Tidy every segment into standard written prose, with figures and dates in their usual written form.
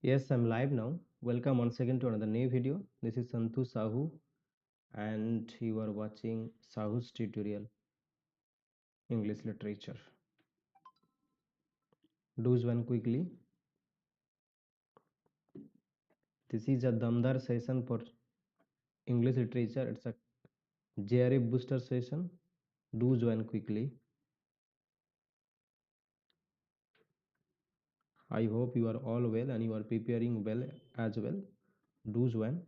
Yes, I'm live now. Welcome once again to another new video. This is Santhu Sahu and you are watching Sahu's tutorial English literature. Do one quickly. This is a damdar session for English literature. It's a JRF booster session. Do join quickly. I hope you are all well and you are preparing well as well. Do join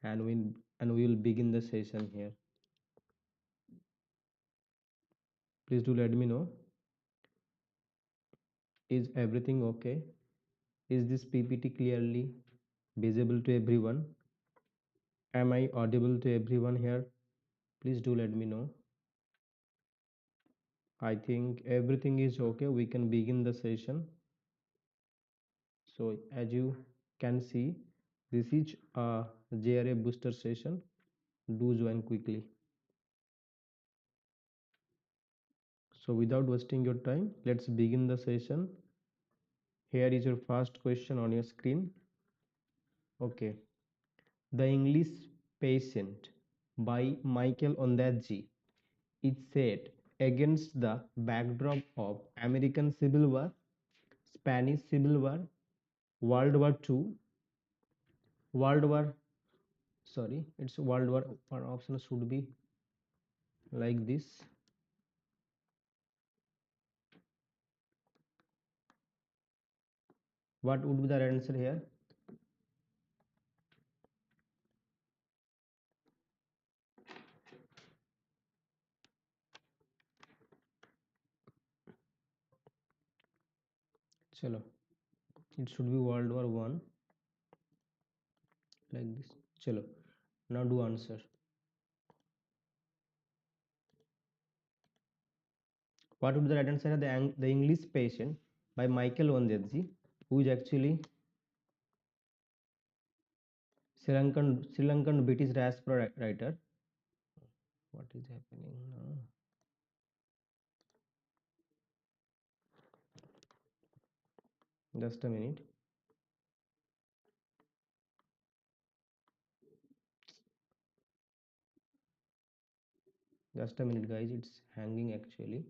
and we will begin the session here. Please do let me know. Is everything okay? Is this PPT clearly visible to everyone? Am I audible to everyone here? Please do let me know. I think everything is okay. We can begin the session. So as you can see, this is a JRA booster session. Do join quickly. So without wasting your time, let's begin the session. Here is your first question on your screen. Okay. The English Patient by Michael Ondaatje is set against the backdrop of American Civil War, Spanish Civil War, World War II, World War, sorry, it's World War, one option should be like this. What would be the answer here? Chalo, it should be World War One, like this. Chalo, now do answer. What would be the right answer? The English Patient by Michael Ondaatje, who is actually Sri Lankan British diaspora writer. What is happening now? Just a minute. Just a minute, guys. It's hanging actually.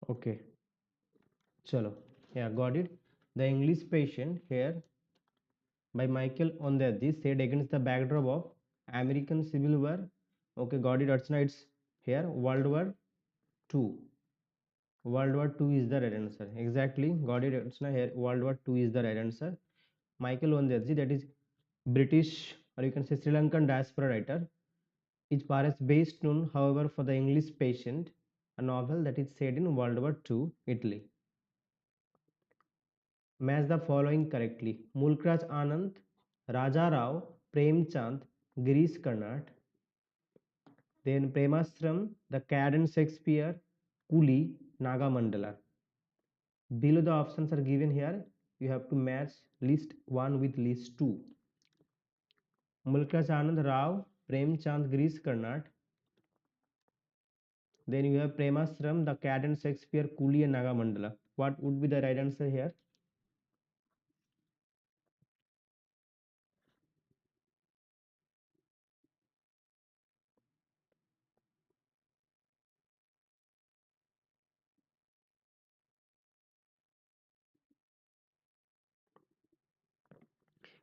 Okay. Chalo. Yeah, got it. The English Patient here by Michael Ondaatje said against the backdrop of American Civil War. Okay, got it. Archana, it's here. World War II. World War II is the right answer. Exactly. Got it. Archana, here. World War II is the right answer. Michael Ondaatje, that is British or you can say Sri Lankan diaspora writer, is perhaps best known, however, for the English Patient, a novel that is set in World War II, Italy. Match the following correctly. Mulkraj Anand, Raja Rao, Premchand, Girish Karnad. Then Premastram, The Cadence Shakespeare, Kuli, Nagamandala. Below the options are given here. You have to match list 1 with list 2. Mulkraj Anand, Rao, Premchand, Girish Karnad. Then you have Premastram, The Cadence Shakespeare, Kuli and Nagamandala. What would be the right answer here?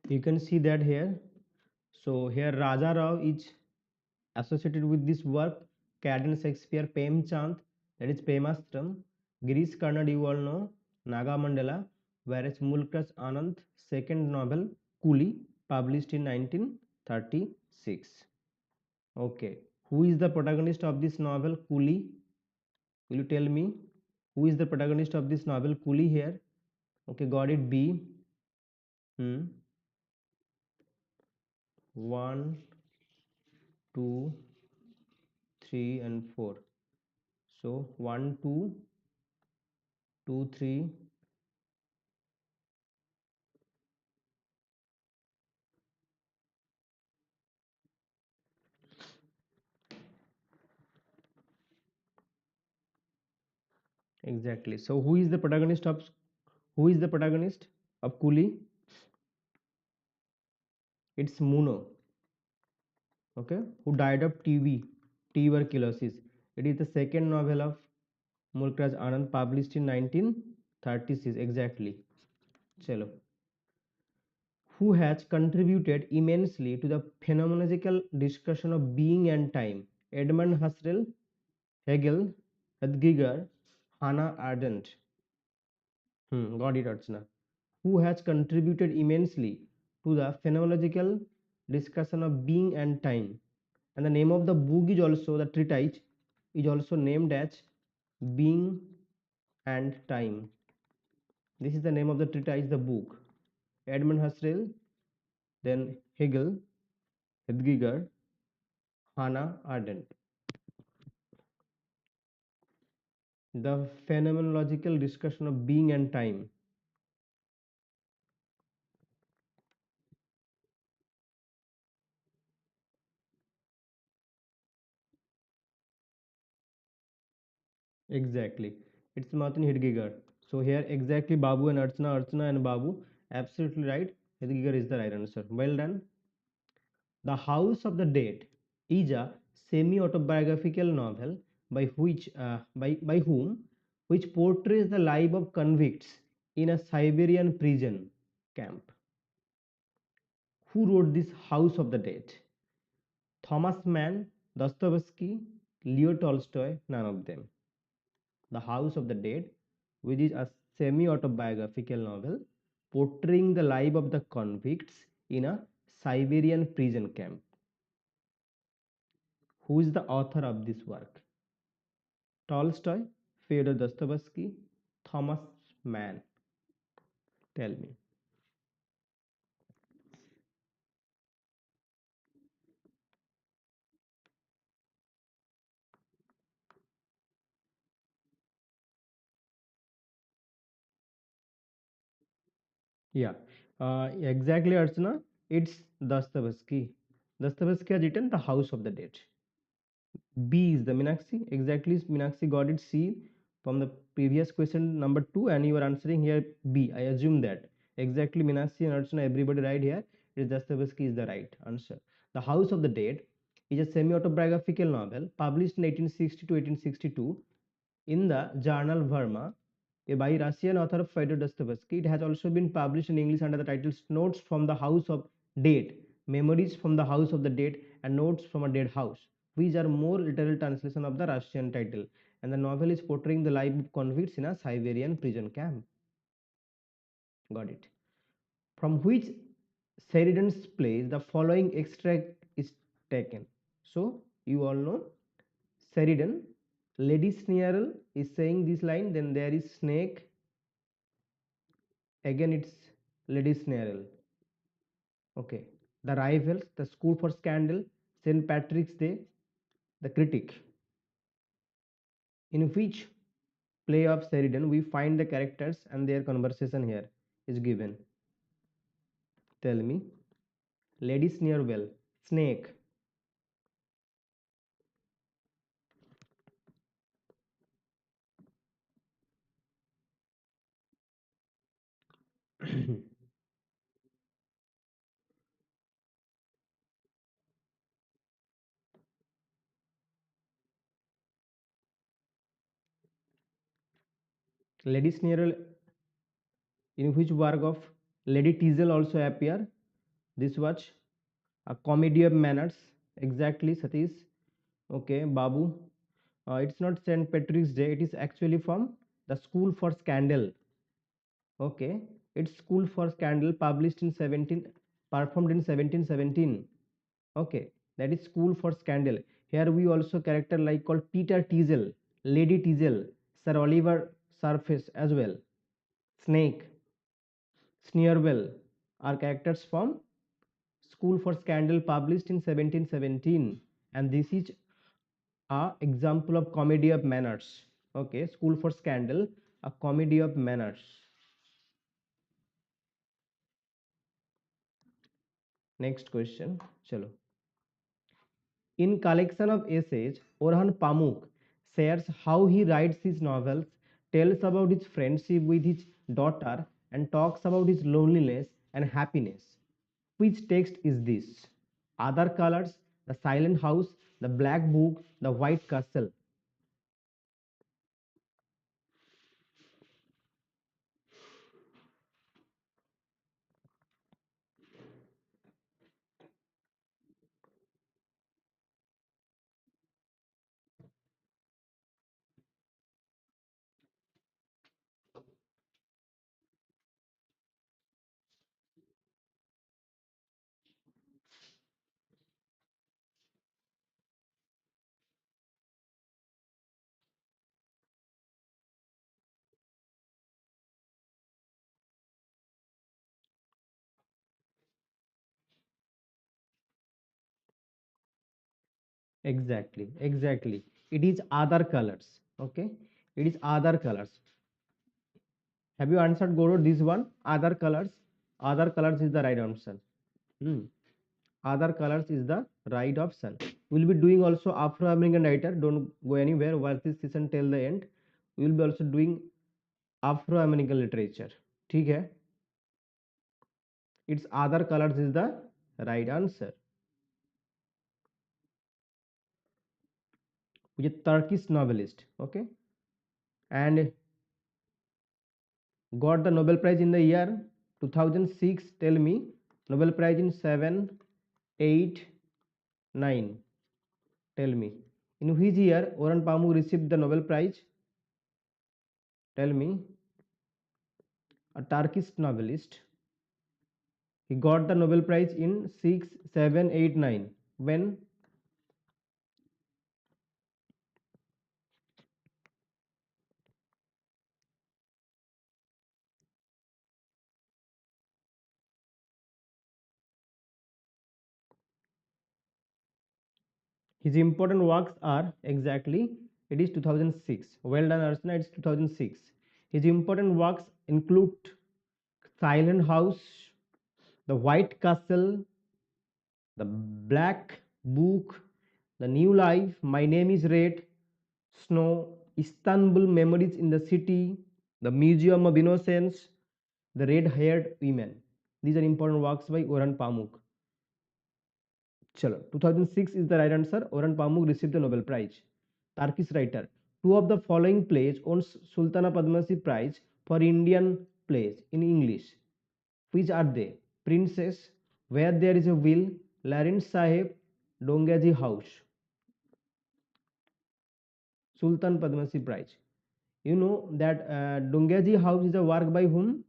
You can see that here. So here Raja Rao is associated with this work. Cadence Shakespeare, Premchand, that is Premastram. Girish Karnad, you all know, Nagamandala, whereas Mulkraj Anand, second novel, Kuli, published in 1936. Okay, who is the protagonist of this novel, Kuli? Will you tell me who is the protagonist of this novel, Kuli here? Okay, got it. B. 1 2, 3 and 4. So 1, 2, 2, 3. Exactly. So who is the protagonist of Coolie? It's Muno, okay, who died of tuberculosis. It is the second novel of Mulkraj Anand, published in 1936. Exactly. Chalo. Who has contributed immensely to the phenomenological discussion of being and time? Edmund Husserl, Hegel, Heidegger, Hannah Arendt. Got it, Archana. Who has contributed immensely to the phenomenological discussion of being and time. And the name of the book is also, the treatise is also named as Being and Time. This is the name of the treatise, the book. Edmund Husserl, then Hegel, Heidegger, Hannah Arendt. The phenomenological discussion of being and time. Exactly. It's Martin Heidegger. So here exactly Babu and Archana and Babu. Absolutely right. Heidegger is the right answer. Well done. The House of the Dead is a semi-autobiographical novel by whom which portrays the life of convicts in a Siberian prison camp. Who wrote this House of the Dead? Thomas Mann, Dostoevsky, Leo Tolstoy, none of them. The House of the Dead, which is a semi autobiographical novel portraying the life of the convicts in a Siberian prison camp. Who is the author of this work? Tolstoy, Fyodor Dostoevsky, Thomas Mann. Tell me. Yeah, exactly, Archana. It's Dostoevsky. Dostoevsky has written The House of the Dead. B is the Meenakshi. Exactly, Meenakshi got it C from the previous question number 2, and you are answering here B. I assume that. Exactly, Meenakshi and Archana, everybody right here. It is Dostoevsky is the right answer. The House of the Dead is a semi-autobiographical novel published in 1860 to 1862 in the journal Verma by Russian author Fyodor Dostoevsky. It has also been published in English under the titles Notes from the House of Dead, Memories from the House of the Dead, and Notes from a Dead House, which are more literal translation of the Russian title. And the novel is portraying the life of convicts in a Siberian prison camp. Got it. From which Sheridan's plays the following extract is taken. So you all know Sheridan, Lady Snearl is saying this line, then there is snake, again it's Lady Snearl. Okay. The Rivals, The School for Scandal, St. Patrick's Day, The Critic. In which play of Sheridan we find the characters and their conversation here is given. Tell me. Lady Snearwell, snake. Lady Snearwell, in which work of Lady Teasel also appear. This was a comedy of manners. Exactly, Satish. Okay, Babu. It's not St. Patrick's Day, it is actually from the School for Scandal. Okay, it's School for Scandal, published in 17, performed in 1717. Okay, that is School for Scandal. Here we also character like called Peter Teasel, Lady Teasel, Sir Oliver Surface as well. Snake, Sneerwell are characters from School for Scandal, published in 1717. and this is a example of comedy of manners. Okay, school for scandal, a comedy of manners. Next question, chalo. In collection of essays, Orhan Pamuk shares how he writes his novels, tells about his friendship with his daughter, and talks about his loneliness and happiness. Which text is this? Other colors, the silent house, the black book, the white castle. Exactly, exactly. It is other colors. Okay, it is other colors. Have you answered Goro this one? Other colors. Other colors is the right answer. Hmm. Other colors is the right option. We'll be doing also Afro American writer. Don't go anywhere. Watch this session till the end. We will be also doing Afro American literature. ठीक है? Its other colors is the right answer. Which is Turkish novelist. Okay, and got the Nobel Prize in the year 2006. Tell me, Nobel Prize in 7, 8, 9. Tell me, in which year Orhan Pamuk received the Nobel Prize? Tell me, a Turkish novelist. He got the Nobel Prize in 6, 7, 8, 9. When? His important works are exactly, it is 2006. Well done, Archana, it's 2006. His important works include Silent House, The White Castle, The Black Book, The New Life, My Name is Red, Snow, Istanbul Memories in the City, The Museum of Innocence, The Red Haired Women. These are important works by Orhan Pamuk. Chalo, 2006 is the right answer. Orhan Pamuk received the Nobel Prize. Turkish writer. Two of the following plays won Sultana Padmasi Prize for Indian plays in English. Which are they? Princess, Where There Is a Will, Larin Sahib, Dongaji House. Sultan Padmasi Prize. You know that Dongaji House is a work by whom?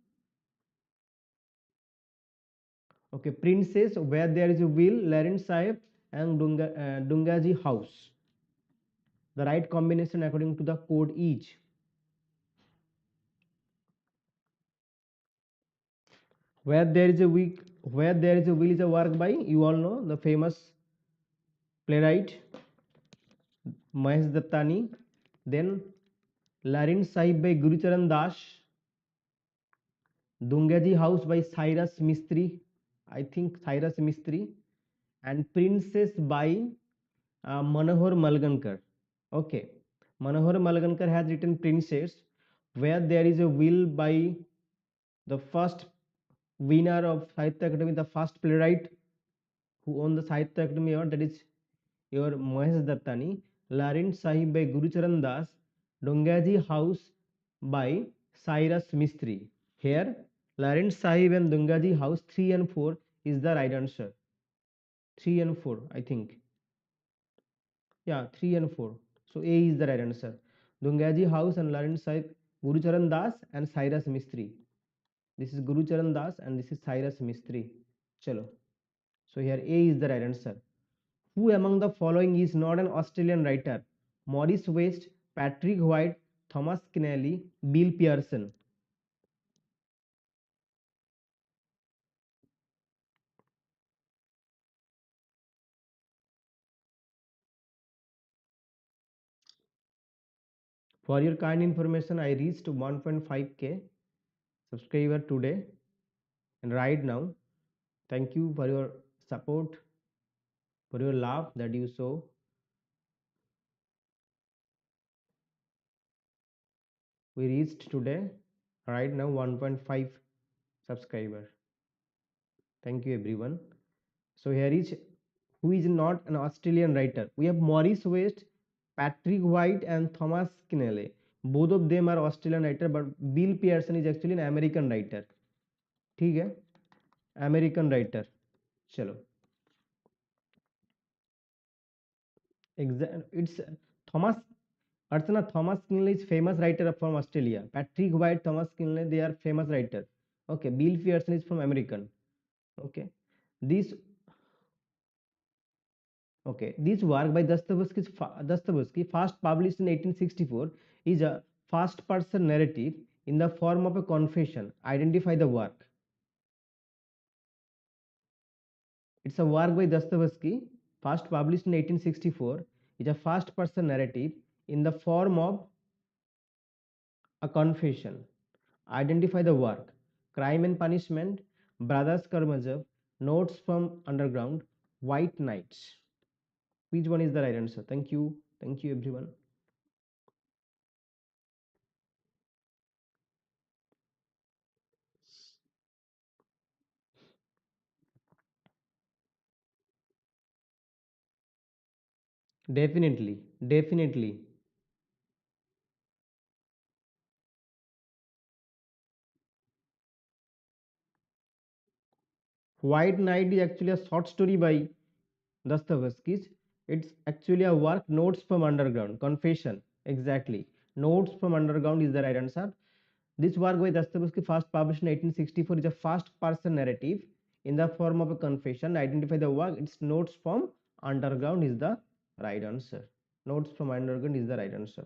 Okay, Princess, Where There Is a Will, Larin Sahib, and Dongaji House. The right combination according to the code is Where There Is a Will is a work by, you all know, the famous playwright Mahesh Dattani. Then Larin Sahib by Gurucharan Das. Dungaji House by Cyrus Mistry, I think Cyrus Mistry, and Princess by Manohar Malgankar. Okay, Manohar Malgankar has written Princess, Where There Is a Will by the first winner of Sahitya Academy, the first playwright who won the Sahitya Academy award, that is your Mahesh Dattani. Larin Sahib by Gurucharan Das, Dongaji House by Cyrus Mistry. Here, Larin Sahib and Dongaji House 3 and 4 is the right answer. 3 and 4, I think. Yeah, 3 and 4. So A is the right answer. Dongaji House and Larin Sahib, Gurucharan Das and Cyrus Mistry. This is Gurucharan Das and this is Cyrus Mistry. Chalo. So here A is the right answer. Who among the following is not an Australian writer? Maurice West, Patrick White, Thomas Keneally, Bill Pearson. For your kind information, I reached 1.5k subscriber today, and right now, thank you for your support, for your love that you show. We reached today, right now, 1.5 subscriber. Thank you, everyone. So here is who is not an Australian writer. We have Maurice West, Patrick White, and Thomas Keneally. Both of them are Australian writer, but Bill Pearson is actually an American writer. ठीक है, American writer. चलो, it's Thomas. Archana, Thomas Keneally is famous writer from Australia. Patrick White, Thomas Keneally, they are famous writer. Okay, Bill Pearson is from American. Okay, this this work by Dostoevsky, first published in 1864, is a first-person narrative in the form of a confession. Identify the work. It's a work by Dostoevsky, first published in 1864, is a first-person narrative in the form of a confession. Identify the work. Crime and Punishment, Brothers Karamazov, Notes from Underground, White Knights. Which one is the right answer? Thank you. Thank you, everyone. Definitely, definitely. White Knight is actually a short story by Dostoevsky. It's actually a work, Notes from Underground, Confession. Exactly. Notes from Underground is the right answer. This work by Dostoevsky, first published in 1864, is a first-person narrative in the form of a confession. Identify the work. It's Notes from Underground is the right answer. Notes from Underground is the right answer.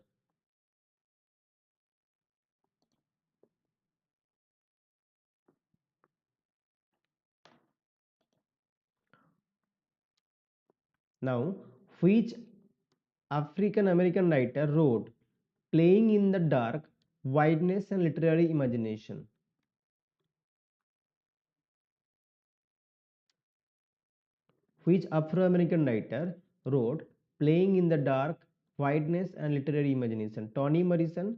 Now, which African American writer wrote Playing in the Dark, Wideness and Literary Imagination? Which Afro-American writer wrote Playing in the Dark, Wideness and Literary Imagination? Toni Morrison,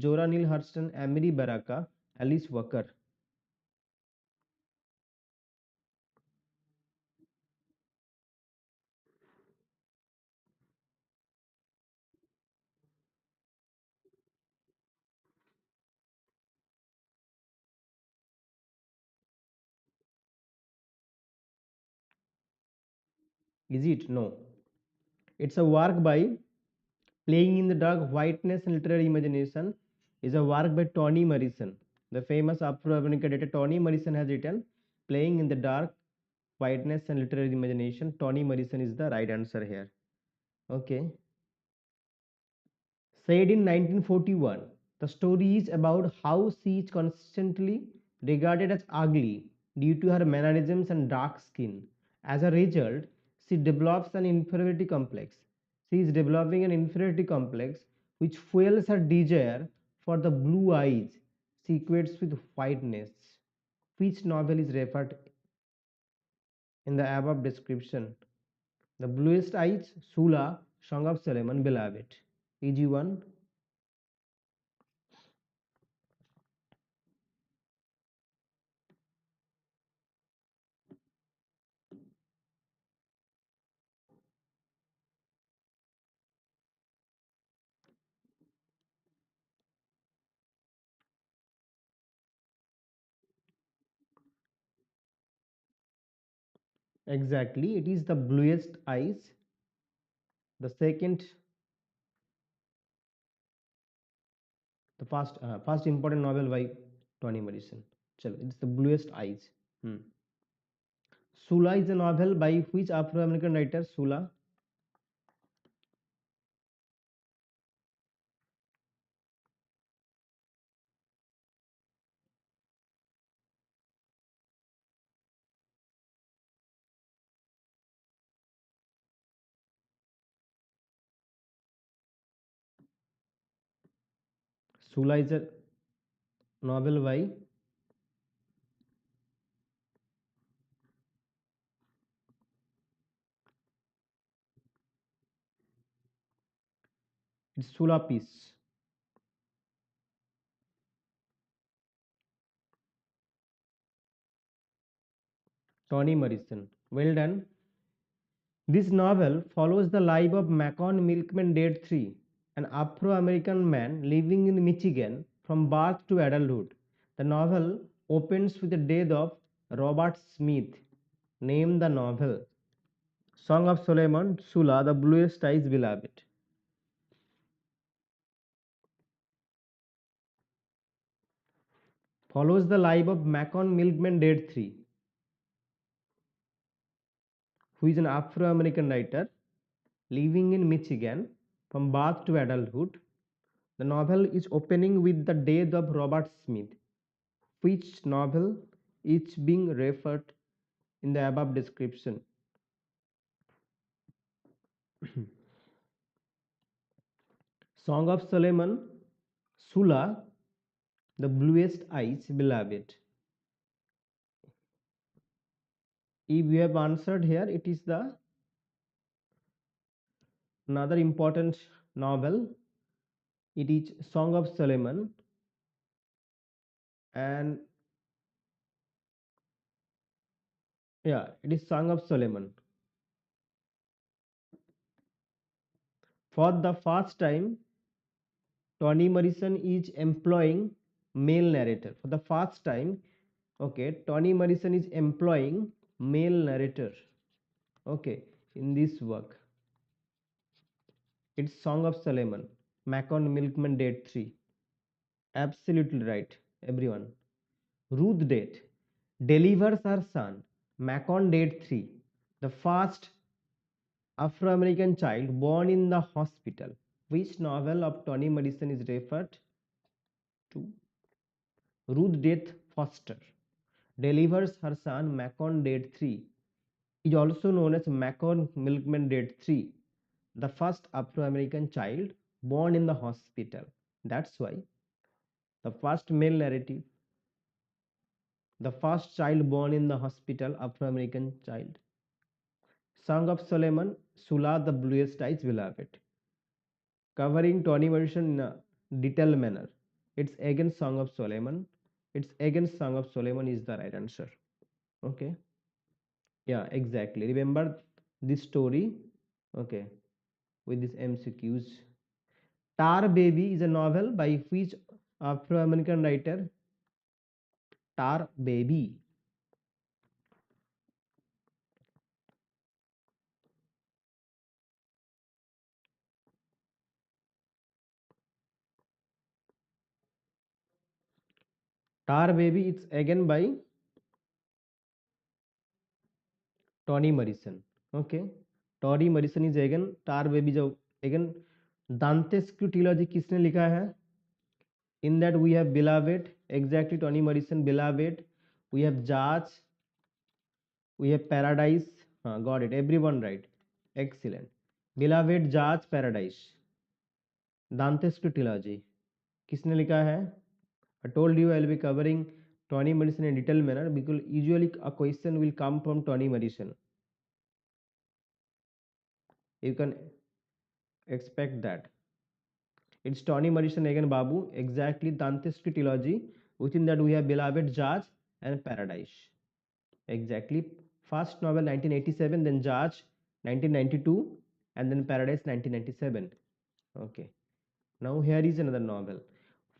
Zora Neale Hurston, Amiri Baraka, Alice Walker. Is it? No. It's a work by Playing in the Dark, Whiteness and Literary Imagination is a work by Toni Morrison. The famous Afro-American writer Toni Morrison has written Playing in the Dark, Whiteness and Literary Imagination. Toni Morrison is the right answer here. Okay. Said in 1941, the story is about how she is constantly regarded as ugly due to her mannerisms and dark skin. As a result, she develops an inferiority complex. She is developing an inferiority complex which fuels her desire for the blue eyes she equates with whiteness. Which novel is referred in the above description? The Bluest Eyes, Sula, Song of Solomon, Beloved. Easy one. Exactly, it is The Bluest Eyes. The second, the first important novel by Toni Morrison. Chalo, it's The Bluest Eyes. Hmm. Sula is a novel by which Afro-American writer? Sula. Sula is a novel by it's Sula piece. Toni Morrison. Well done. This novel follows the life of Macon Milkman Date 3, an Afro-American man living in Michigan from birth to adulthood. The novel opens with the death of Robert Smith. Name the novel. Song of Solomon, Sula, the bluest eyes beloved. Follows the life of Macon Milkman Date 3, who is an Afro-American writer living in Michigan from birth to adulthood. The novel is opening with the death of Robert Smith, which novel is being referred in the above description. Song of Solomon, Sula, the bluest eyes beloved. If you have answered here, it is the another important novel. It is Song of Solomon, and yeah, it is Song of Solomon. For the first time, Toni Morrison is employing male narrator. For the first time, okay, Toni Morrison is employing male narrator. Okay, in this work, it's Song of Solomon, Macon Milkman Date 3. Absolutely right, everyone. Ruth Date delivers her son, Macon Date 3, the first Afro-American child born in the hospital. Which novel of Toni Morrison is referred to? Ruth Death Foster delivers her son Macon Date 3, is also known as Macon Milkman Date 3, the first Afro-American child born in the hospital. That's why the first male narrative, the first child born in the hospital, Afro-American child. Song of Solomon, Sula the bluest eyes beloved. Covering Toni Morrison in a detailed manner. It's against Song of Solomon. It's against Song of Solomon is the right answer. Okay. Yeah, exactly. Remember this story. Okay. With these MCQs. Tar Baby is a novel by which Afro-American writer? Tar Baby. Tar Baby, it's again by Toni Morrison. Okay. Toni Morrison is again Tar Baby जो again दांतेस्क्यू trilogy किसने लिखा है? In that we have Beloved, exactly Toni Morrison, Beloved. We have Judge, we have Paradise. Got it. Everyone right. Excellent. Beloved, Judge, Paradise. दांतेस्क्यू trilogy. किसने लिखा है? I told you I will be covering Toni Morrison in detailed manner because usually a question will come from Toni Morrison. You can expect that. It's Toni Morrison again, Babu. Exactly, Dantesque trilogy. Within that we have Beloved, Judge, and Paradise. Exactly. First novel 1987, then Judge 1992, and then Paradise 1997. Okay. Now here is another novel.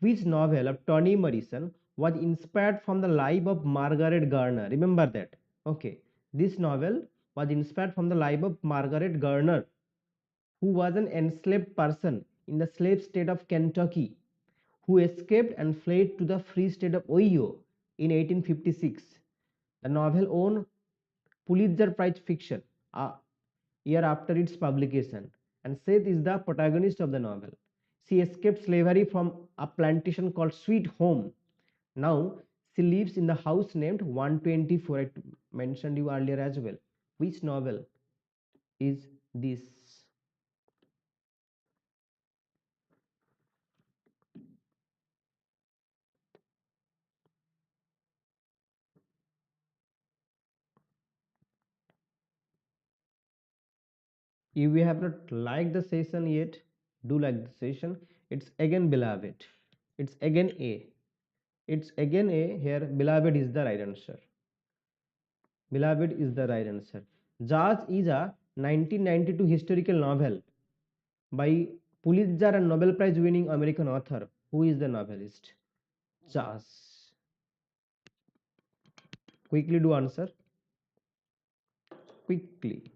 Which novel of Toni Morrison was inspired from the life of Margaret Garner? Remember that. Okay. This novel was inspired from the life of Margaret Garner, who was an enslaved person in the slave state of Kentucky, who escaped and fled to the free state of Ohio in 1856. The novel won Pulitzer Prize fiction a year after its publication, and Seth is the protagonist of the novel. She escaped slavery from a plantation called Sweet Home. Now she lives in the house named 124. I mentioned you earlier as well. Which novel is this? If you have not liked the session yet, do like the session. It's again beloved. It's again A. It's again A here. Beloved is the right answer. Beloved is the right answer. Judge is a 1992 historical novel by Pulitzer and Nobel Prize winning American author. Who is the novelist? Judge. Quickly do answer. Quickly.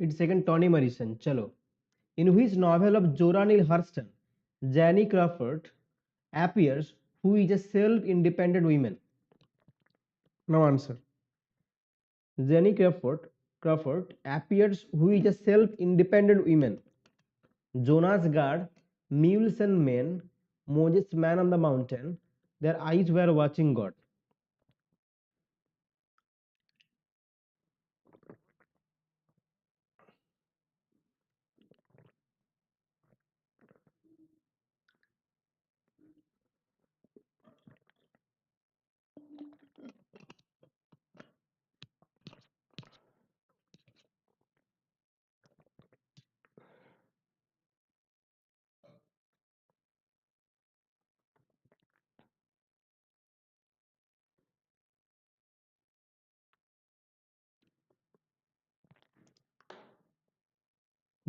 It's second Toni Morrison. Chalo. In which novel of Zora Neale Hurston, Jenny Crawford appears who is a self-independent woman? Now answer. Jenny Crawford appears who is a self-independent woman. Jonas Gard, Mules and Men, Moses Man on the Mountain, their eyes were watching God.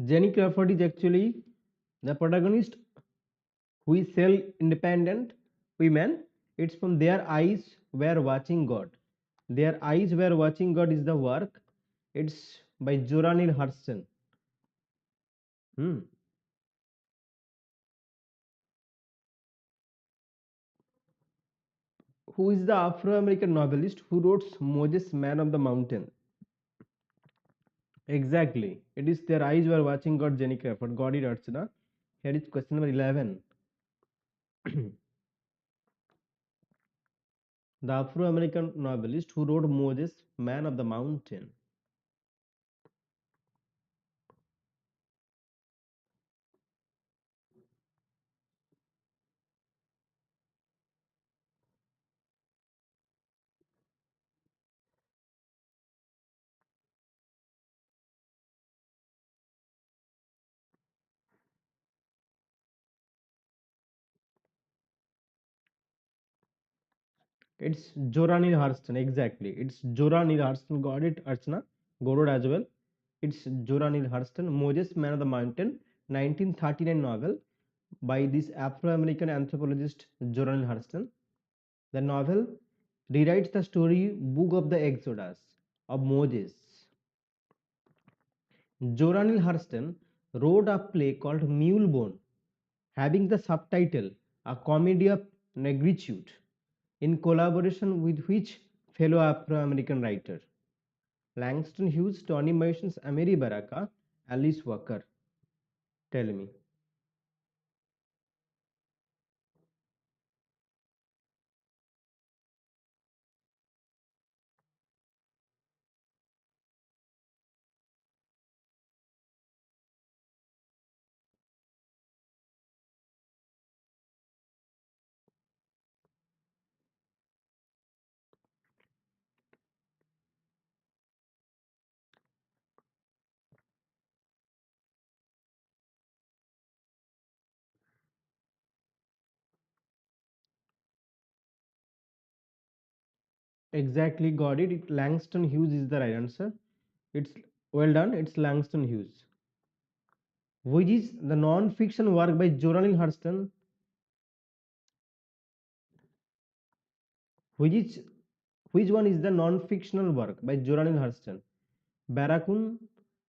Jenny Crawford is actually the protagonist who is self-independent women. It's from their eyes were watching God. Their eyes were watching God is the work. It's by Zora Neale Hurston. Hmm. Who is the Afro-American novelist who wrote Moses Man of the Mountain? Exactly. It is their eyes were watching God, Jenny Crawford. Got it, Archana. Here is question number 11. The Afro-American novelist who wrote Moses, Man of the Mountain. It's Zora Neale Hurston. Exactly. It's Zora Neale Hurston. Got it, Archana. Got it as well. It's Zora Neale Hurston. Moses, Man of the Mountain, 1939 novel by this Afro-American anthropologist Zora Neale Hurston. The novel rewrites the story book of the Exodus of Moses. Zora Neale Hurston wrote a play called Mulebone, having the subtitle A Comedy of Negritude, in collaboration with which fellow Afro-American writer? Langston Hughes, Toni Morrison, Amiri Baraka, Alice Walker. Tell me. Exactly, got it. Langston Hughes is the right answer. It's well done. It's Langston Hughes. Which is the non-fiction work by Zora Neale Hurston? Which is which one is the non-fictional work by Zora Neale Hurston? Barracoon,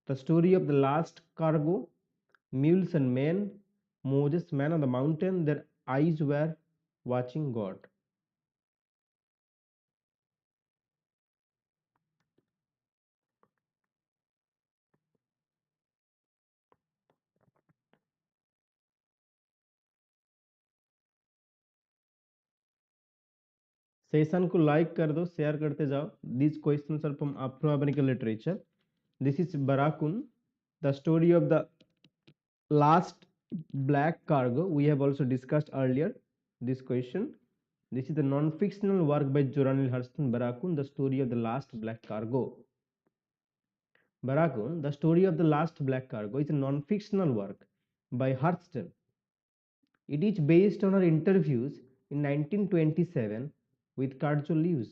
The Story of the Last Cargo, Mules and Men, Moses Man on the Mountain, Their Eyes Were Watching God. Session को like कर दो, share करते जाओ. These questions are from Afro-American literature. This is Barakun, the story of the last black cargo. We have also discussed earlier this question. This is the non-fictional work by Joranil Hurston Barakun, the story of the last black cargo. Barakun, the story of the last black cargo, is a non-fictional work by Hurston. It is based on her interviews in 1927 with Carjo Lewis,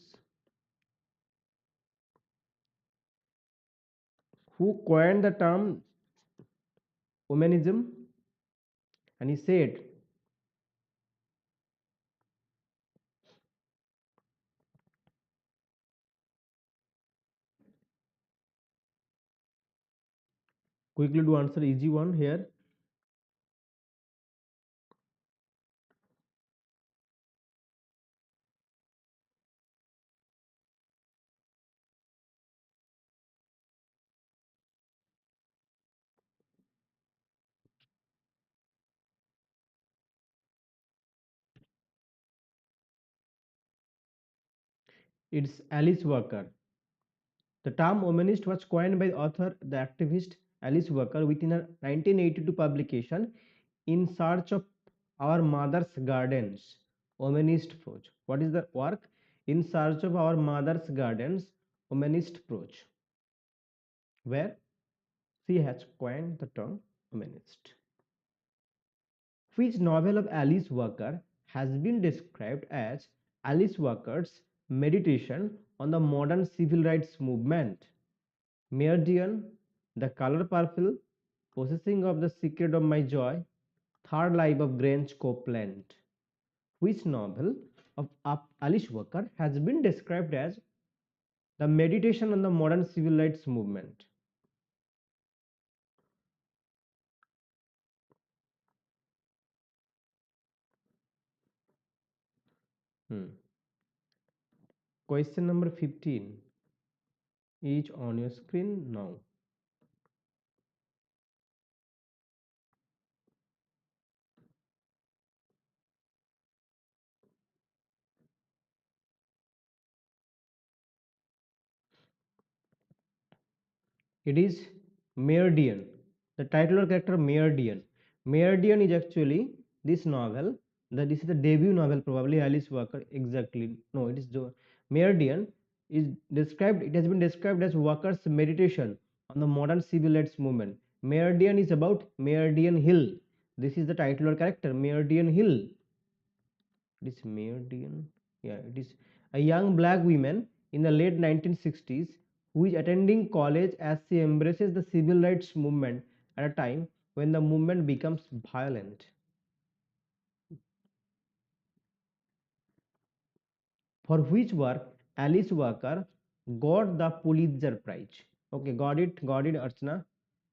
who coined the term womanism, and he said, quickly to answer easy one here. It's Alice Walker. The term womanist was coined by author, the activist Alice Walker within her 1982 publication In Search of Our Mother's Gardens, Womanist Prose. What is the work? In Search of Our Mother's Gardens, Womanist Prose, where she has coined the term womanist. Which novel of Alice Walker has been described as Alice Walker's meditation on the modern civil rights movement? Meridian, The Color Purple, Possessing of the Secret of My Joy, Third Life of Grange Copeland. Which novel of Alice Walker has been described as the meditation on the modern civil rights movement? Question number 15 is on your screen now. It is Meridian. The title or character Meridian. Meridian is actually this novel. This is the debut novel, probably Alice Walker. Exactly. No, it is Meridian is described. It has been described as Walker's meditation on the modern civil rights movement. Meridian is about Meridian Hill. This is the title or character Meridian Hill. It is Meridian. Yeah, it is a young black woman in the late 1960s who is attending college as she embraces the civil rights movement at a time when the movement becomes violent. For which work Alice Walker got the Pulitzer Prize? Okay, got it, Archana.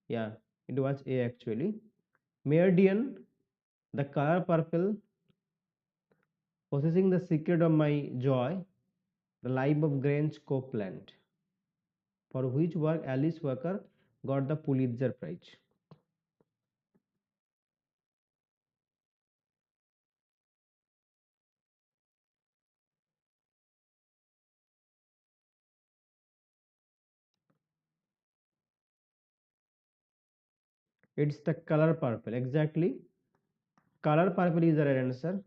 Yeah, it was A actually. Meridian, The Color Purple, Possessing the Secret of My Joy, The Life of Grange Copeland. For which work Alice Walker got the Pulitzer Prize? It's The Color Purple. Exactly. Color Purple is the right answer.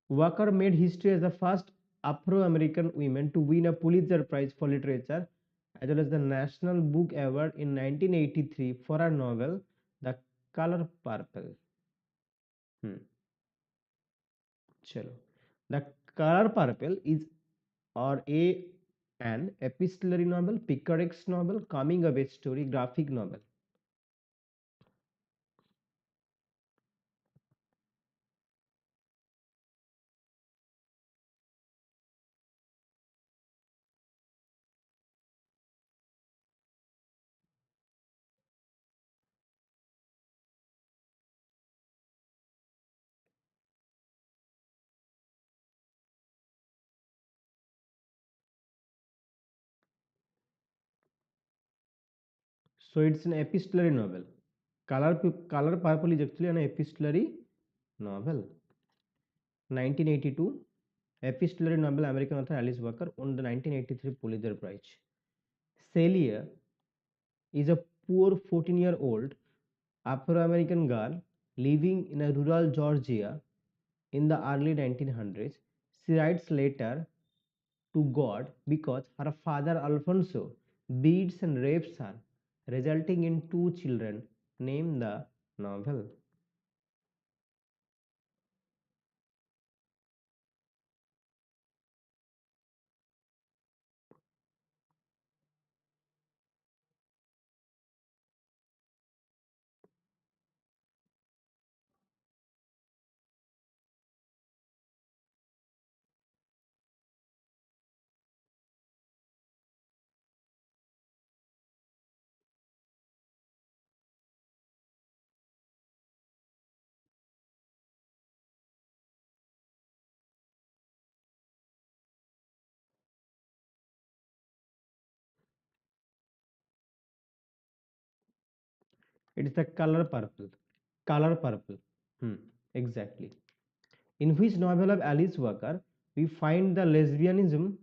Walker made history as the first Afro-American woman to win a Pulitzer Prize for Literature as well as the National Book Award in 1983 for her novel The Color Purple. Chalo. The Color Purple is or an epistolary novel, picaresque novel, coming of age story, graphic novel. So it's an epistolary novel. Color Purple is actually an epistolary novel. 1982, epistolary novel American author Alice Walker won the 1983 Pulitzer Prize. Celia is a poor 14-year-old Afro-American girl living in a rural Georgia in the early 1900s. She writes letter to God because her father Alfonso beats and rapes her, resulting in two children. Name the novel. It's the color purple. Color purple. Hmm, exactly. In which novel of Alice Walker we find the lesbianism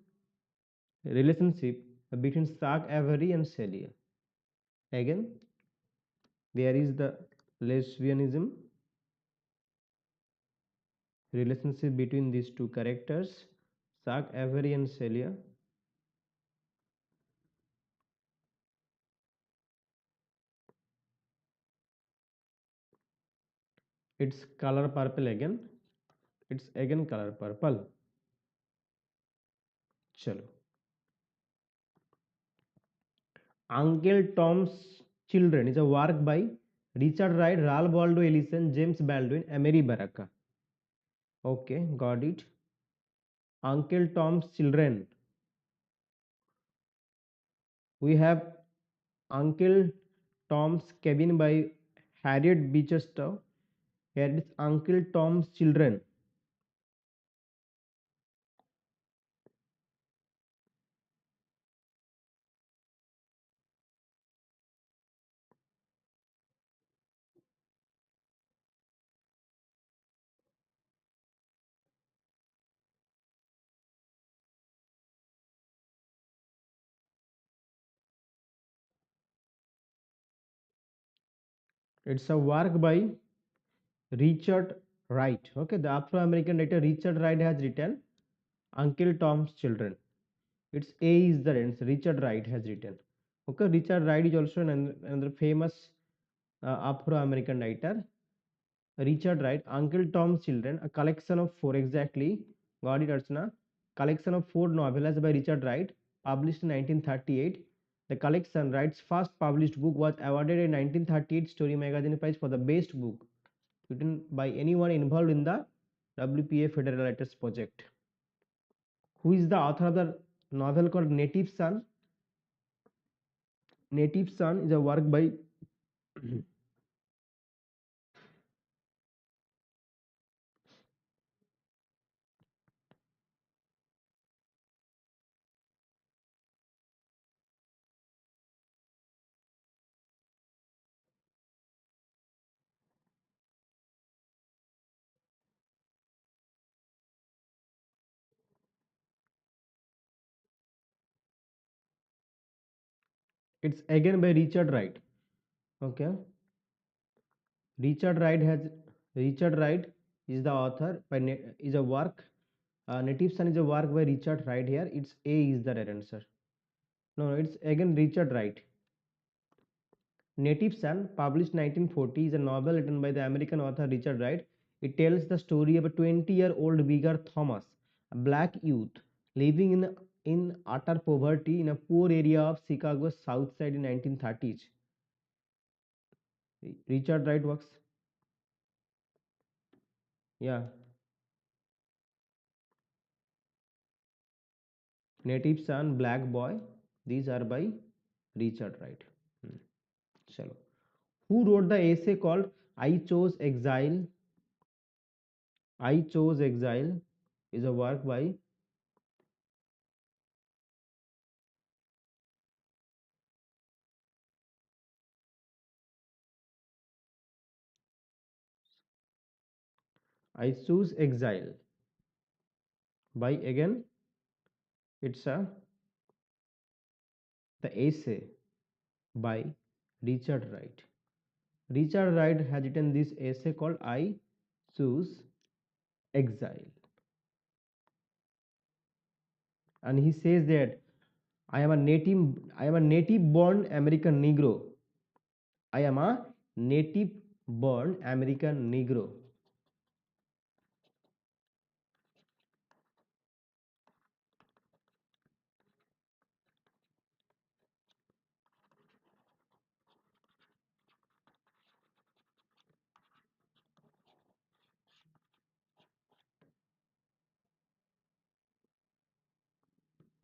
relationship between Stark Avery and Celia. Again, there is the lesbianism relationship between these two characters, Stark Avery and Celia. It's color purple again. It's again color purple. Chalo. Uncle Tom's Children is a work by Richard Wright, Ralph Waldo Ellison, James Baldwin, Emery Baraka. Okay, got it. Uncle Tom's Children. We have Uncle Tom's Cabin by Harriet Beecher Stowe. Here it is Uncle Tom's Children. It's a work by Richard Wright. Okay, the Afro-American writer Richard Wright has written Uncle Tom's Children. It's A is the answer. Richard Wright has written. Okay, Richard Wright is also another famous Afro-American writer. Richard Wright, Uncle Tom's Children, a collection of four exactly. Got it, Archana? Collection of four novels by Richard Wright, published in 1938. The collection, Wright's first published book, was awarded a 1938 Story Magazine Prize for the best book written by anyone involved in the WPA Federal Writers Project. Who is the author of the novel called Native Son? Native Son is a work by it's again by Richard Wright. Okay, Richard Wright has Richard Wright is the author by is a work. Native Son is a work by Richard Wright. Here, it's A is the right answer. No, it's again Richard Wright. Native Son, published 1940, is a novel written by the American author Richard Wright. It tells the story of a 20-year-old beggar Thomas, a black youth living in utter poverty in a poor area of Chicago's South Side in 1930s. Richard Wright works. Yeah, Native Son, Black Boy. These are by Richard Wright. Hmm. Chalo. Who wrote the essay called I Chose Exile? I Chose Exile is a work by I Choose Exile. by again it's a the essay by Richard Wright. Richard Wright has written this essay called I Choose Exile, and he says that I am a native born American Negro. I am a native born American Negro.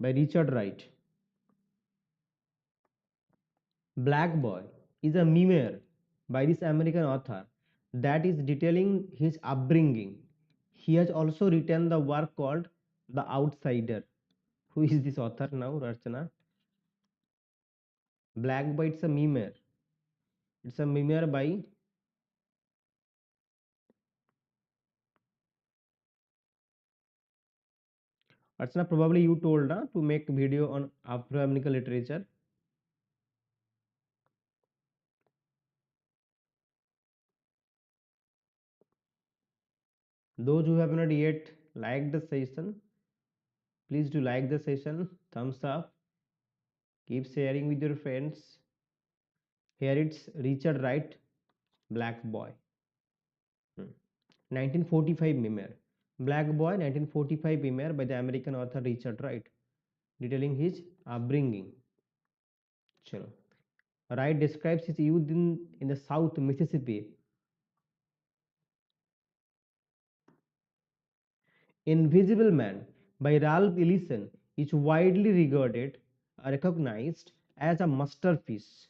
By Richard Wright. Black Boy is a memoir by this American author that is detailing his upbringing. He has also written the work called The Outsider. Who is this author now, Rachana? Black Boy, it's a memoir. It's a memoir by Archana. Probably you told to make video on Afro-American literature. Those who have not yet liked the session, please do like the session, thumbs up, keep sharing with your friends. Here it's Richard Wright, Black Boy. 1945 memoir. Black Boy 1945 memoir by the American author Richard Wright, detailing his upbringing. Chalo. Wright describes his youth in the South Mississippi. Invisible Man by Ralph Ellison is widely regarded, recognized as a masterpiece.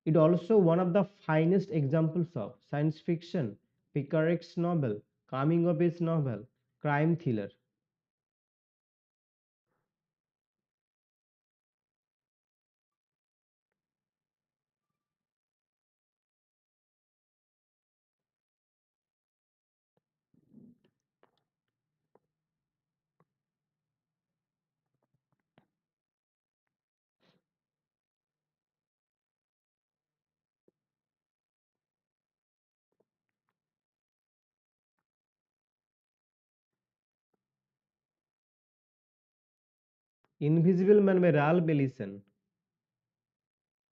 It also one of the finest examples of science fiction, picaresque novel, coming of age novel, crime thriller. Invisible Man by Ralph Ellison.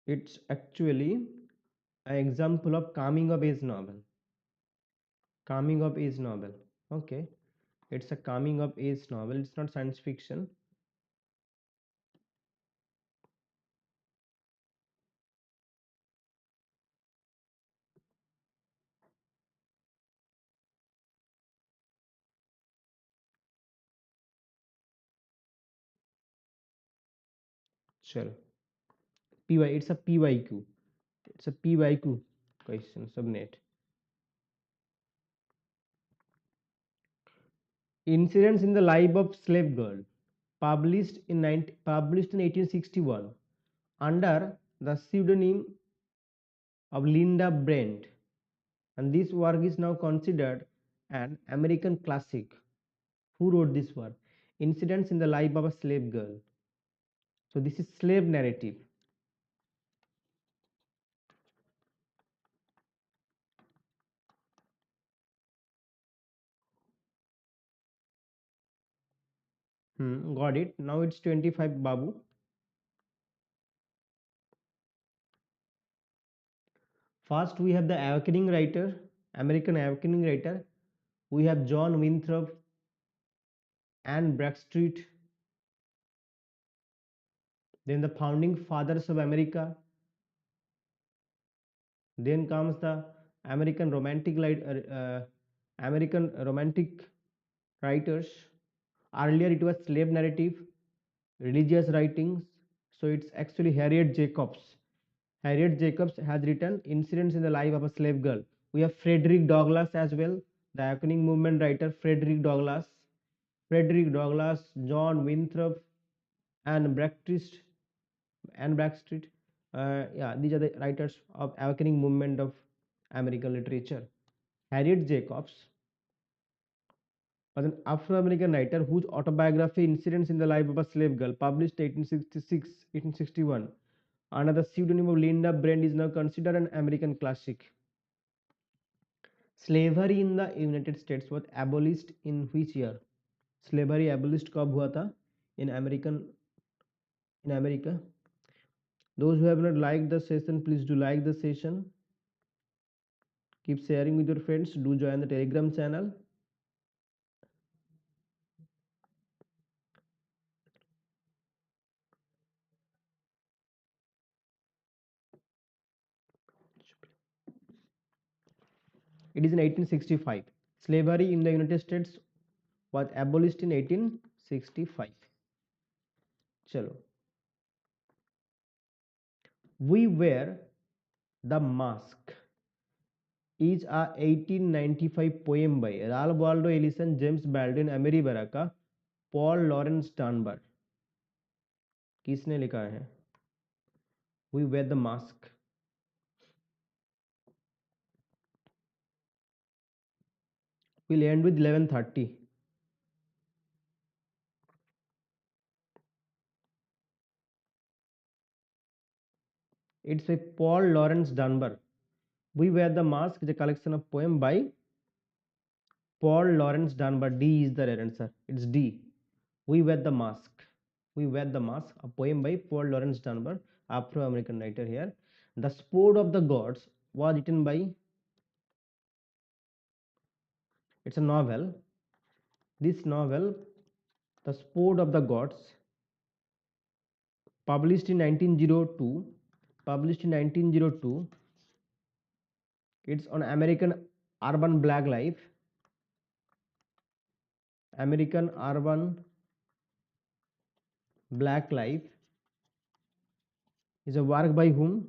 It's actually an example of coming of age novel. Coming of age novel. Okay. It's a coming of age novel. It's not science fiction. Sure. PY. It's a PYQ. It's a PYQ question subnet. Incidents in the Life of Slave Girl, published in 1861 under the pseudonym of Linda Brent, and this work is now considered an American classic. Who wrote this work? Incidents in the Life of a Slave Girl. So this is slave narrative. Got it. Now it's 25, Babu. First, we have the awakening writer, American awakening writer. We have John Winthrop, Anne Bradstreet, then the founding fathers of America. Then comes the American romantic American romantic writers. Earlier, it was slave narrative, religious writings. So it's actually Harriet Jacobs. Harriet Jacobs has written Incidents in the Life of a Slave Girl. We have Frederick Douglass as well, the awakening movement writer Frederick Douglass. Frederick Douglass, John Winthrop, and Bradstreet. Yeah, these are the writers of awakening movement of American literature. Harriet Jacobs was an Afro-American writer whose autobiography Incidents in the Life of a Slave Girl, published 1861, under the pseudonym of Linda Brand, is now considered an American classic. Slavery in the United States was abolished in which year? Slavery abolished कब हुआ था in America? Those who have not liked the session, please do like the session. Keep sharing with your friends. Do join the Telegram channel. It is in 1865. Slavery in the United States was abolished in 1865. Chalo. We Wear the Mask is a 1895 poem by Ralph Waldo Ellison, James Baldwin, Emery Baraka, Paul Laurence Dunbar. किसने लिखा है? We Wear the Mask. We'll end with 11:30. It's by Paul Laurence Dunbar. We Wear the Mask is a collection of poems by Paul Laurence Dunbar. D is the right answer. It's D. We Wear the Mask. We Wear the Mask, a poem by Paul Laurence Dunbar, Afro-American writer here. The Sport of the Gods was written by, it's a novel. This novel, The Sport of the Gods, published in 1902. Published in 1902. It's on American urban black life. American urban black life is a work by whom?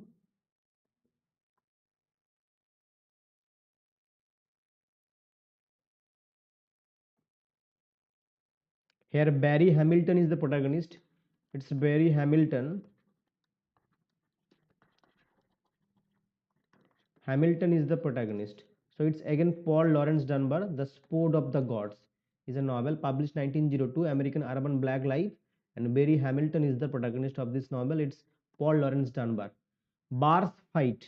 Here Barry Hamilton is the protagonist. It's Barry Hamilton. Hamilton is the protagonist. So it's again Paul Laurence Dunbar. The Sport of the Gods is a novel published 1902, American urban black life, and Barry Hamilton is the protagonist of this novel. It's Paul Laurence Dunbar. Bar's Fight,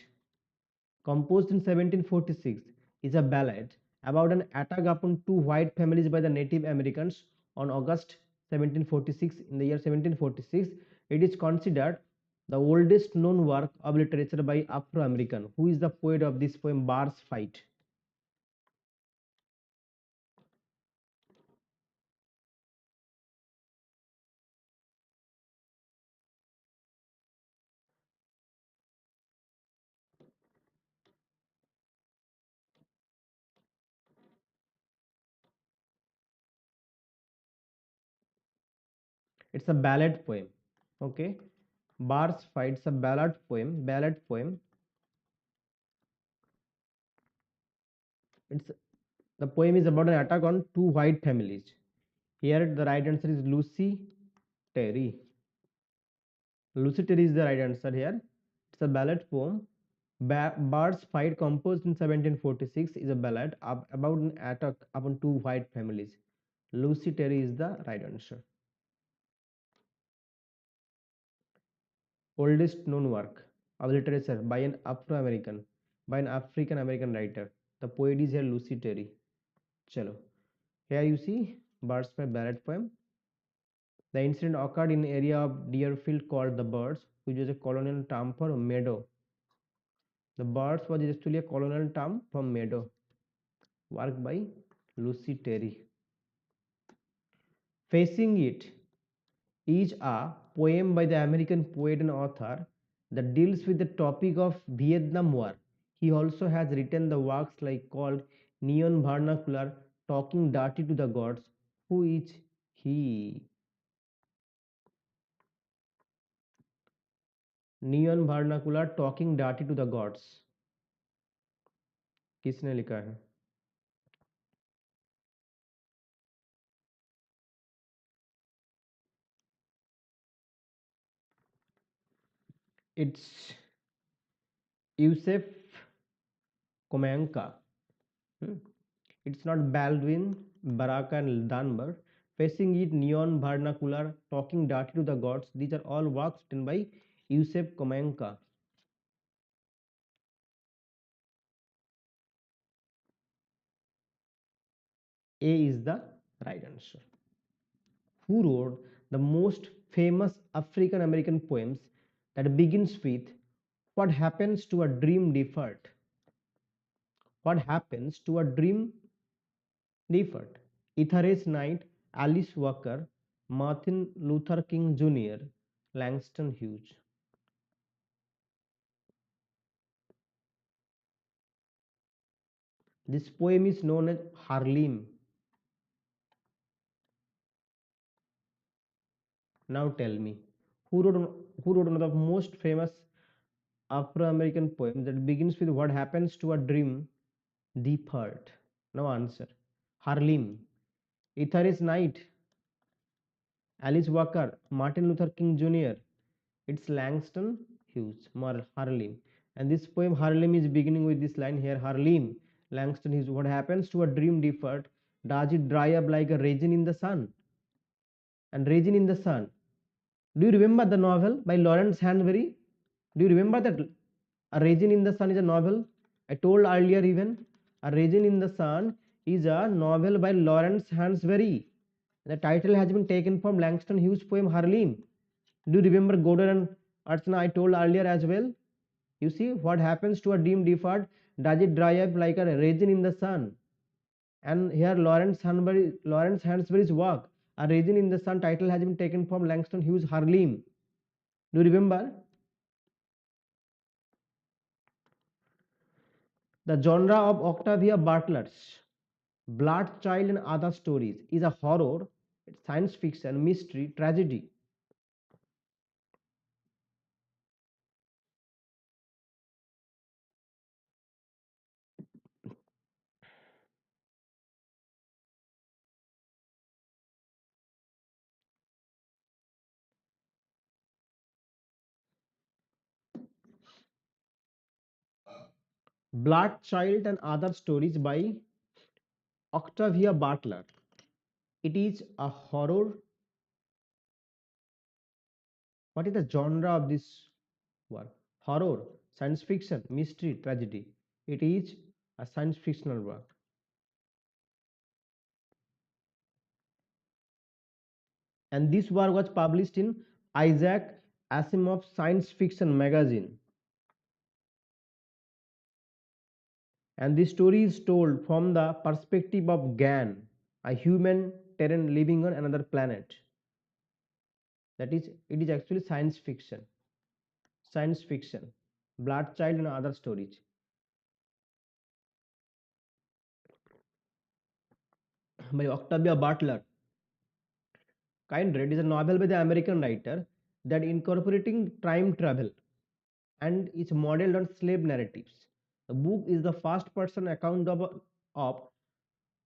composed in 1746, is a ballad about an attack upon two white families by the Native Americans on August 1746. In the year 1746, it is considered the oldest known work of literature by Afro-American. Who is the poet of this poem, Bar's Fight? It's a ballad poem. Okay, Bar's Fight is a ballad poem. Ballad poem. It's the poem is about an attack on two white families. Here the right answer is Lucy Terry. Lucy Terry is the right answer here. It's a ballad poem. Bard's Fight, composed in 1746, is a ballad about an attack upon two white families. Lucy Terry is the right answer. Oldest known work of literature by an Afro-American, by an African American writer. The poet is here Lucy Terry. Chalo. Here you see Bard's Fight ballad poem. The incident occurred in an area of Deerfield called the Birds, which was a colonial term for meadow. The Birds was actually a colonial term from meadow. Work by Lucy Terry. Facing It is a poem by the American poet and author that deals with the topic of Vietnam War. He also has written the works like called Neon Vernacular, Talking Dirty to the Gods. Who is he? Neon Vernacular, Talking Dirty to the Gods. किसने लिखा है? It's Yusef Komenka. It's not Baldwin, Baraka, and Dunbar. Facing it, neon vernacular, talking dirty to the gods. These are all works written by Yusef Komenka. A is the right answer. Who wrote the most famous African American poems that begins with what happens to a dream deferred? What happens to a dream deferred? Ether's Knight, Alice Walker, Martin Luther King Jr., Langston Hughes. This poem is known as Harlem. Now tell me, who wrote one of the most famous Afro-American poems that begins with what happens to a dream deferred? No answer. Harlem. Ether's Knight, Alice Walker, Martin Luther King Jr. It's Langston Hughes, Harlem. And this poem Harlem is beginning with this line here, Harlem, Langston Hughes. What happens to a dream deferred? Does it dry up like a raisin in the sun? And Raisin in the Sun. Do you remember the novel by Lawrence Hanbury? Do you remember that A Raisin in the Sun is a novel? I told earlier even A Raisin in the Sun is a novel by Lawrence Hansberry. The title has been taken from Langston Hughes' poem Harlem. Do you remember Gordon and Archana? I told earlier as well. You see what happens to a dream deferred? Does it dry up like a raisin in the sun? And here Lawrence Hansberry's work, A Raisin in the Sun, title has been taken from Langston Hughes' Harlem. Do you remember? The genre of Octavia Butler's Blood Child and Other Stories is a horror, science fiction, mystery, tragedy. Blood Child and Other Stories by Octavia Butler. It is a horror. What is the genre of this work? Horror, science fiction, mystery, tragedy. It is a science fictional work. And this work was published in Isaac Asimov's science fiction magazine. And this story is told from the perspective of Gan, a human terran living on another planet. That is, it is actually science fiction. Science fiction, Blood Child and Other Stories by Octavia Butler. Kindred is a novel by the American writer that incorporating time travel and is modeled on slave narratives. The book is the first person account of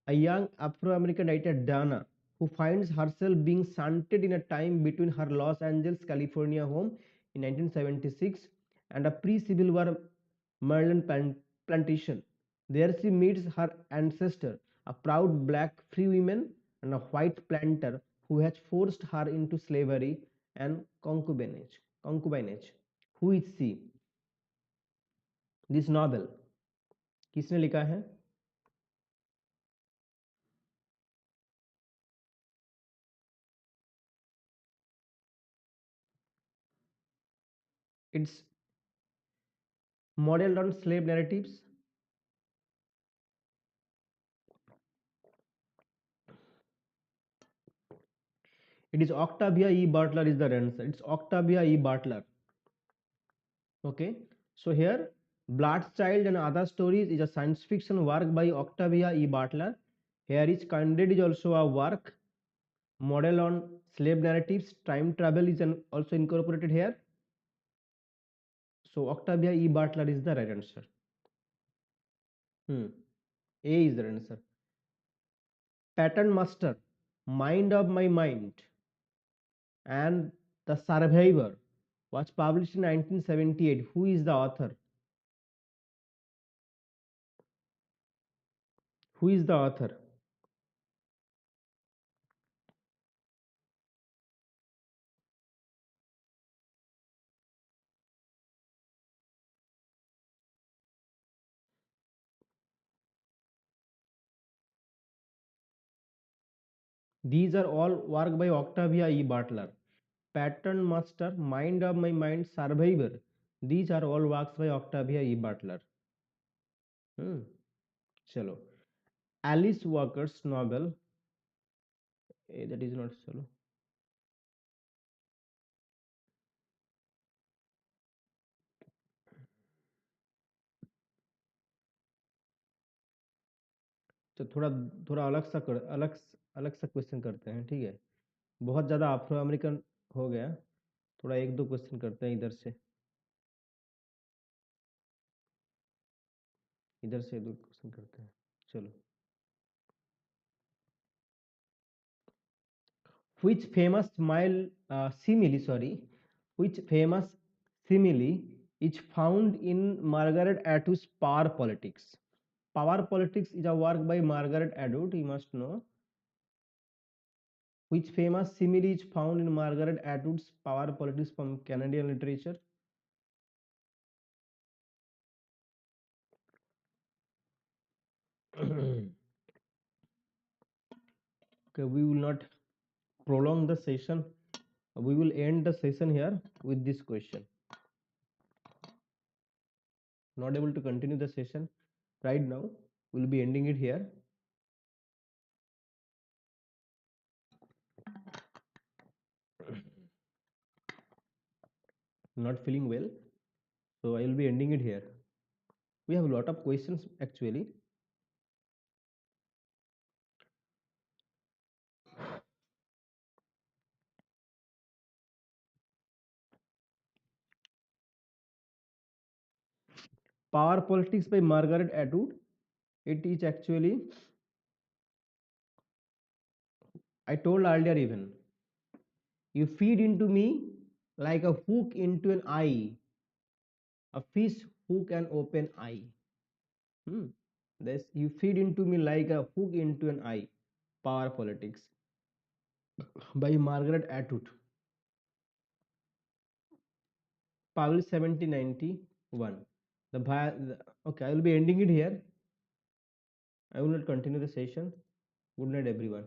a young Afro-American writer, Dana, who finds herself being shunted in a time between her Los Angeles, California home in 1976 and a pre-Civil War Maryland plantation. There she meets her ancestor, a proud black free woman and a white planter who has forced her into slavery and concubinage. Who is she? This novel किसने लिखा है? It's modeled on slave narratives. It is Octavia E. Butler is the answer. It's Octavia E. Butler. Okay. So here, Blood Child and Other Stories is a science fiction work by Octavia E. Butler. Here is Candid is also a work model on slave narratives. Time travel is also incorporated here. So Octavia E. Butler is the right answer. A is the answer. Pattern Master, Mind of My Mind, and The Survivor was published in 1978. Who is the author? Who is the author? These are all work by Octavia E. Butler. Pattern Master, Mind of My Mind, Survivor. These are all works by Octavia E. Butler. चलो Alice Walker's novel, that is not चलो तो थोड़ा थोड़ा अलग सा question करते हैं, ठीक है। बहुत ज़्यादा अफ्रो अमेरिकन हो गया, थोड़ा एक दो क्वेश्चन करते हैं इधर से दो क्वेश्चन करते हैं। चलो, which famous which famous simile is found in Margaret Atwood's Power Politics? Power Politics is a work by Margaret Atwood, you must know. Which famous simile is found in Margaret Atwood's Power Politics from Canadian literature? Okay, we will not prolong the session. We will end the session here with this question. Not able to continue the session right now. We'll be ending it here. Not feeling well, so I will be ending it here. We have a lot of questions actually. Power Politics by Margaret Atwood. It is actually, I told earlier even, you feed into me like a hook into an eye, a fish who can open eye. This you feed into me like a hook into an eye. Power Politics by Margaret Atwood. Published 1791. Okay, I will be ending it here. I will not continue the session. Good night everyone.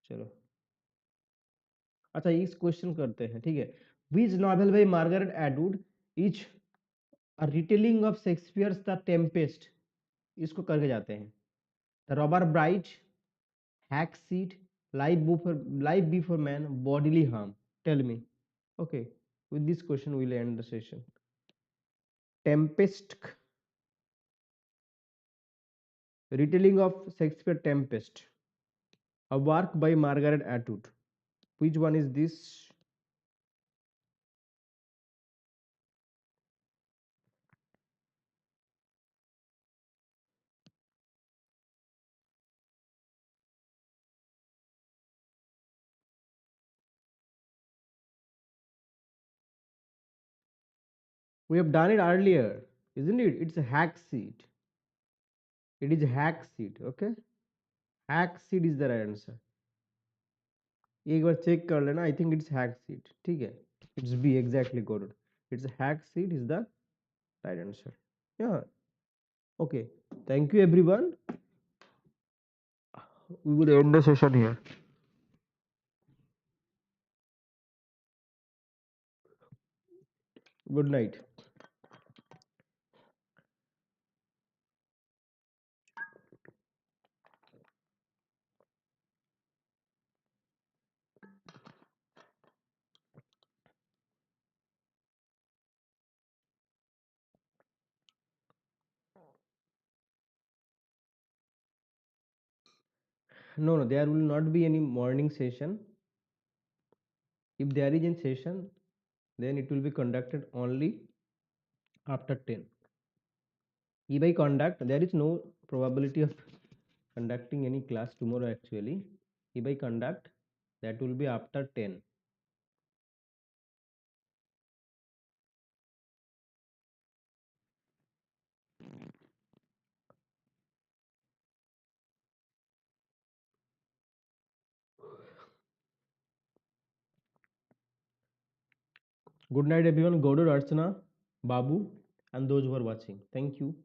चलो, अच्छा इस question करते हैं, ठीक है। Which novel by Margaret Atwood is a retelling of Shakespeare's the Tempest? इसको करके जाते हैं। The robber bride, hag seed, life before man, bodily harm. Tell me. Okay, with this question we'll end the session. Tempest, retelling of Shakespeare Tempest, a work by Margaret Atwood. Which one is this? We have done it earlier, isn't it? It's a hack seat. It is hack seat. Okay, hack seat is the right answer. एक बार check कर लेना. I think it's hack seat. ठीक है, it's B, exactly got it. It's hack seat is the right answer. Yeah. Okay, thank you everyone. We will end the session here. Good night. No, there will not be any morning session. If there is a session, then it will be conducted only after 10. If I conduct, there is no probability of conducting any class tomorrow actually. If I conduct, that will be after 10. Good night, everyone. Godu, Archana, Babu, and those who are watching. Thank you.